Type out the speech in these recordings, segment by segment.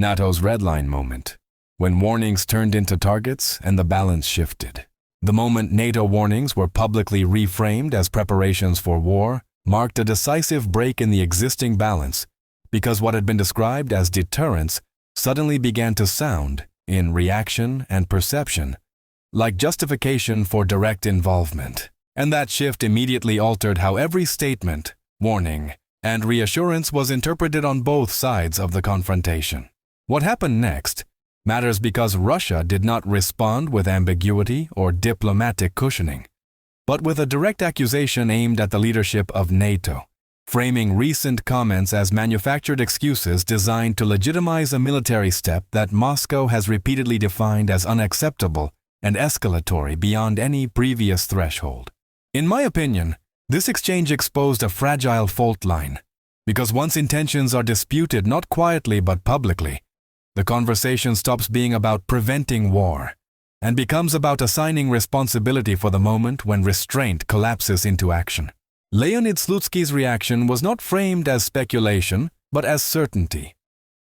NATO's red line moment, when warnings turned into targets and the balance shifted. The moment NATO warnings were publicly reframed as preparations for war marked a decisive break in the existing balance, because what had been described as deterrence suddenly began to sound, in reaction and perception, like justification for direct involvement. And that shift immediately altered how every statement, warning, and reassurance was interpreted on both sides of the confrontation. What happened next matters because Russia did not respond with ambiguity or diplomatic cushioning, but with a direct accusation aimed at the leadership of NATO, framing recent comments as manufactured excuses designed to legitimize a military step that Moscow has repeatedly defined as unacceptable and escalatory beyond any previous threshold. In my opinion, this exchange exposed a fragile fault line, because once intentions are disputed not quietly but publicly, the conversation stops being about preventing war and becomes about assigning responsibility for the moment when restraint collapses into action. Leonid Slutsky's reaction was not framed as speculation, but as certainty,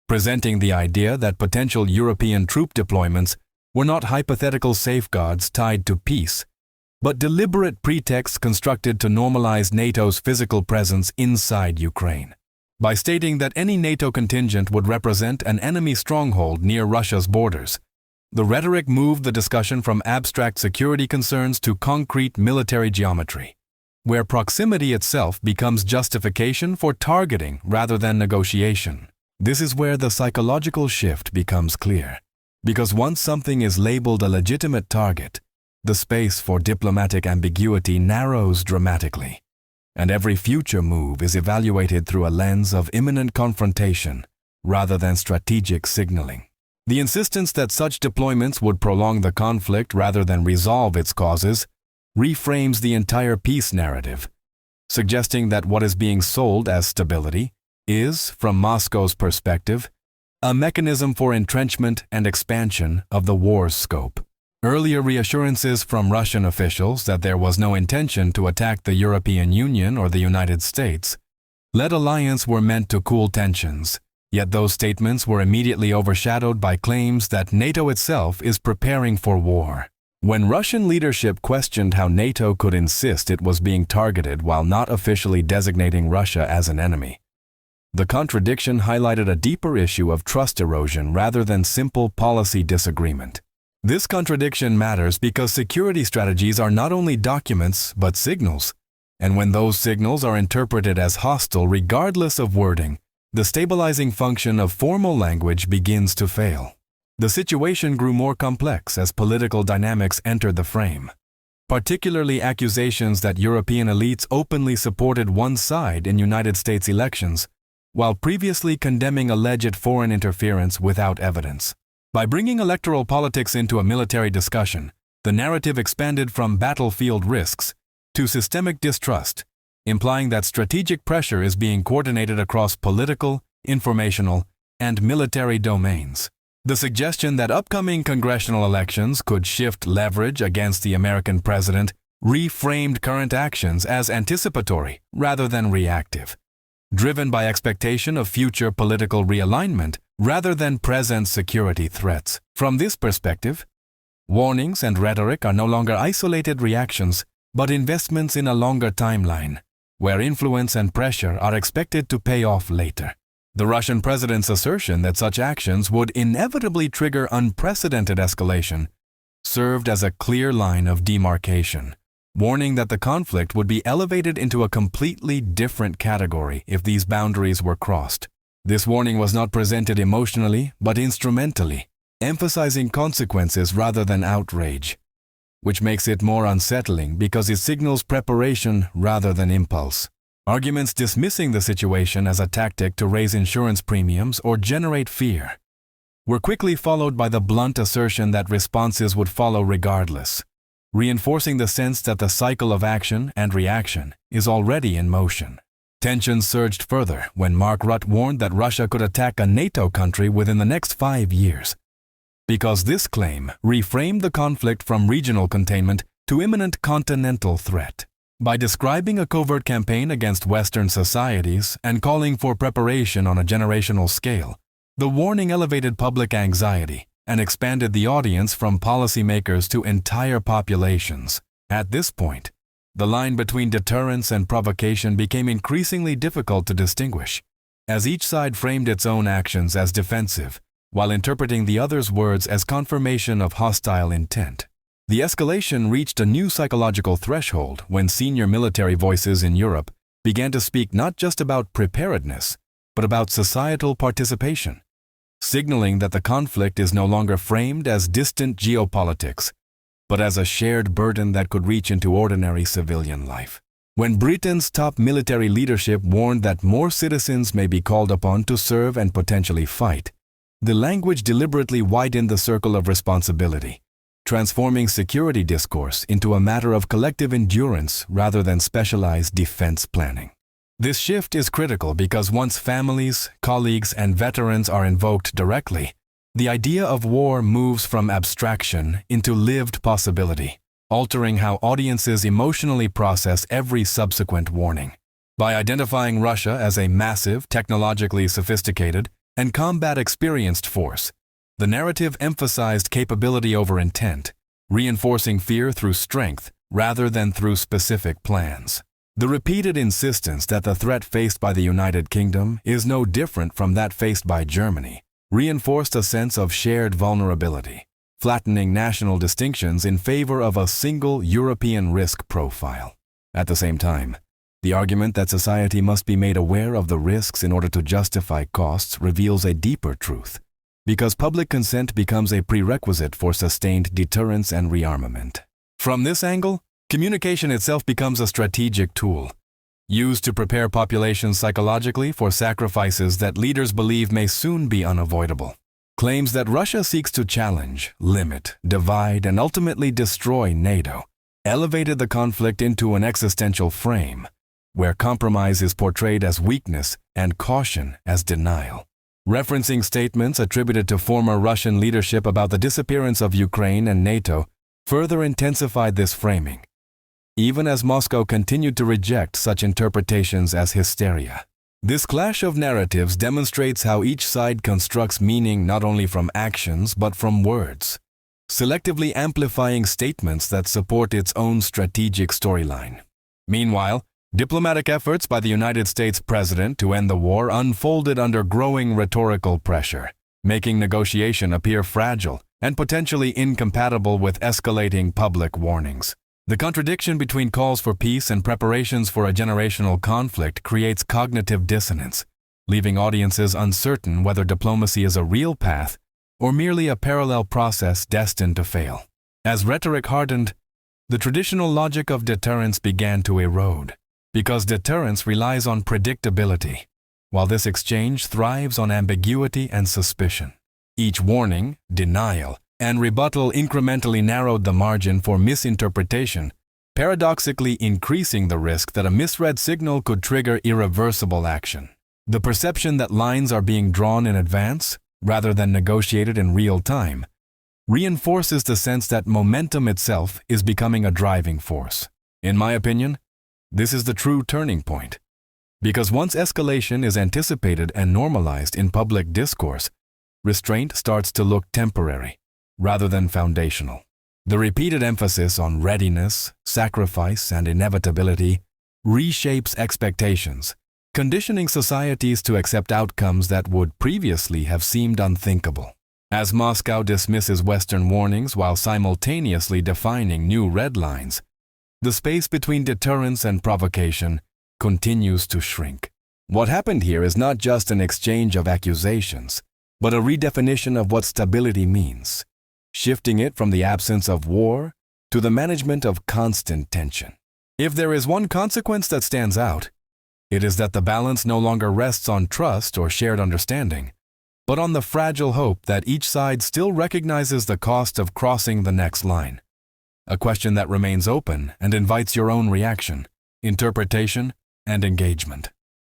presenting the idea that potential European troop deployments were not hypothetical safeguards tied to peace, but deliberate pretexts constructed to normalize NATO's physical presence inside Ukraine. By stating that any NATO contingent would represent an enemy stronghold near Russia's borders, the rhetoric moved the discussion from abstract security concerns to concrete military geometry, where proximity itself becomes justification for targeting rather than negotiation. This is where the psychological shift becomes clear, because once something is labeled a legitimate target, the space for diplomatic ambiguity narrows dramatically, and every future move is evaluated through a lens of imminent confrontation rather than strategic signaling. The insistence that such deployments would prolong the conflict rather than resolve its causes reframes the entire peace narrative, suggesting that what is being sold as stability is, from Moscow's perspective, a mechanism for entrenchment and expansion of the war's scope. Earlier reassurances from Russian officials that there was no intention to attack the European Union or the United States-led alliance were meant to cool tensions, yet those statements were immediately overshadowed by claims that NATO itself is preparing for war. When Russian leadership questioned how NATO could insist it was being targeted while not officially designating Russia as an enemy, the contradiction highlighted a deeper issue of trust erosion rather than simple policy disagreement. This contradiction matters because security strategies are not only documents but signals, and when those signals are interpreted as hostile regardless of wording, the stabilizing function of formal language begins to fail. The situation grew more complex as political dynamics entered the frame, particularly accusations that European elites openly supported one side in United States elections, while previously condemning alleged foreign interference without evidence. By bringing electoral politics into a military discussion, the narrative expanded from battlefield risks to systemic distrust, implying that strategic pressure is being coordinated across political, informational, and military domains. The suggestion that upcoming congressional elections could shift leverage against the American president reframed current actions as anticipatory rather than reactive, driven by expectation of future political realignment rather than present security threats. From this perspective, warnings and rhetoric are no longer isolated reactions, but investments in a longer timeline, where influence and pressure are expected to pay off later. The Russian president's assertion that such actions would inevitably trigger unprecedented escalation served as a clear line of demarcation, warning that the conflict would be elevated into a completely different category if these boundaries were crossed. This warning was not presented emotionally, but instrumentally, emphasizing consequences rather than outrage, which makes it more unsettling because it signals preparation rather than impulse. Arguments dismissing the situation as a tactic to raise insurance premiums or generate fear were quickly followed by the blunt assertion that responses would follow regardless, reinforcing the sense that the cycle of action and reaction is already in motion. Tensions surged further when Mark Rutte warned that Russia could attack a NATO country within the next 5 years, because this claim reframed the conflict from regional containment to imminent continental threat. By describing a covert campaign against Western societies and calling for preparation on a generational scale, The warning elevated public anxiety and expanded the audience from policymakers to entire populations. At this point, the line between deterrence and provocation became increasingly difficult to distinguish, as each side framed its own actions as defensive, while interpreting the other's words as confirmation of hostile intent. The escalation reached a new psychological threshold when senior military voices in Europe began to speak not just about preparedness, but about societal participation, signaling that the conflict is no longer framed as distant geopolitics, but as a shared burden that could reach into ordinary civilian life. When Britain's top military leadership warned that more citizens may be called upon to serve and potentially fight, the language deliberately widened the circle of responsibility, transforming security discourse into a matter of collective endurance rather than specialized defense planning. This shift is critical because once families, colleagues, and veterans are invoked directly, the idea of war moves from abstraction into lived possibility, altering how audiences emotionally process every subsequent warning. By identifying Russia as a massive, technologically sophisticated, and combat-experienced force, the narrative emphasized capability over intent, reinforcing fear through strength rather than through specific plans. The repeated insistence that the threat faced by the United Kingdom is no different from that faced by Germany reinforced a sense of shared vulnerability, flattening national distinctions in favor of a single European risk profile. At the same time, the argument that society must be made aware of the risks in order to justify costs reveals a deeper truth, because public consent becomes a prerequisite for sustained deterrence and rearmament. From this angle, communication itself becomes a strategic tool, used to prepare populations psychologically for sacrifices that leaders believe may soon be unavoidable. Claims that Russia seeks to challenge, limit, divide, and ultimately destroy NATO elevated the conflict into an existential frame, where compromise is portrayed as weakness and caution as denial. Referencing statements attributed to former Russian leadership about the disappearance of Ukraine and NATO further intensified this framing, even as Moscow continued to reject such interpretations as hysteria. This clash of narratives demonstrates how each side constructs meaning not only from actions but from words, selectively amplifying statements that support its own strategic storyline. Meanwhile, diplomatic efforts by the United States president to end the war unfolded under growing rhetorical pressure, making negotiation appear fragile and potentially incompatible with escalating public warnings. The contradiction between calls for peace and preparations for a generational conflict creates cognitive dissonance, leaving audiences uncertain whether diplomacy is a real path or merely a parallel process destined to fail. As rhetoric hardened, the traditional logic of deterrence began to erode, because deterrence relies on predictability, while this exchange thrives on ambiguity and suspicion. Each warning, denial, and rebuttal incrementally narrowed the margin for misinterpretation, paradoxically increasing the risk that a misread signal could trigger irreversible action. The perception that lines are being drawn in advance, rather than negotiated in real time, reinforces the sense that momentum itself is becoming a driving force. In my opinion, this is the true turning point, because once escalation is anticipated and normalized in public discourse, restraint starts to look temporary rather than foundational. The repeated emphasis on readiness, sacrifice, and inevitability reshapes expectations, conditioning societies to accept outcomes that would previously have seemed unthinkable. As Moscow dismisses Western warnings while simultaneously defining new red lines, the space between deterrence and provocation continues to shrink. What happened here is not just an exchange of accusations, but a redefinition of what stability means, shifting it from the absence of war to the management of constant tension. If there is one consequence that stands out, it is that the balance no longer rests on trust or shared understanding, but on the fragile hope that each side still recognizes the cost of crossing the next line. A question that remains open and invites your own reaction, interpretation, and engagement.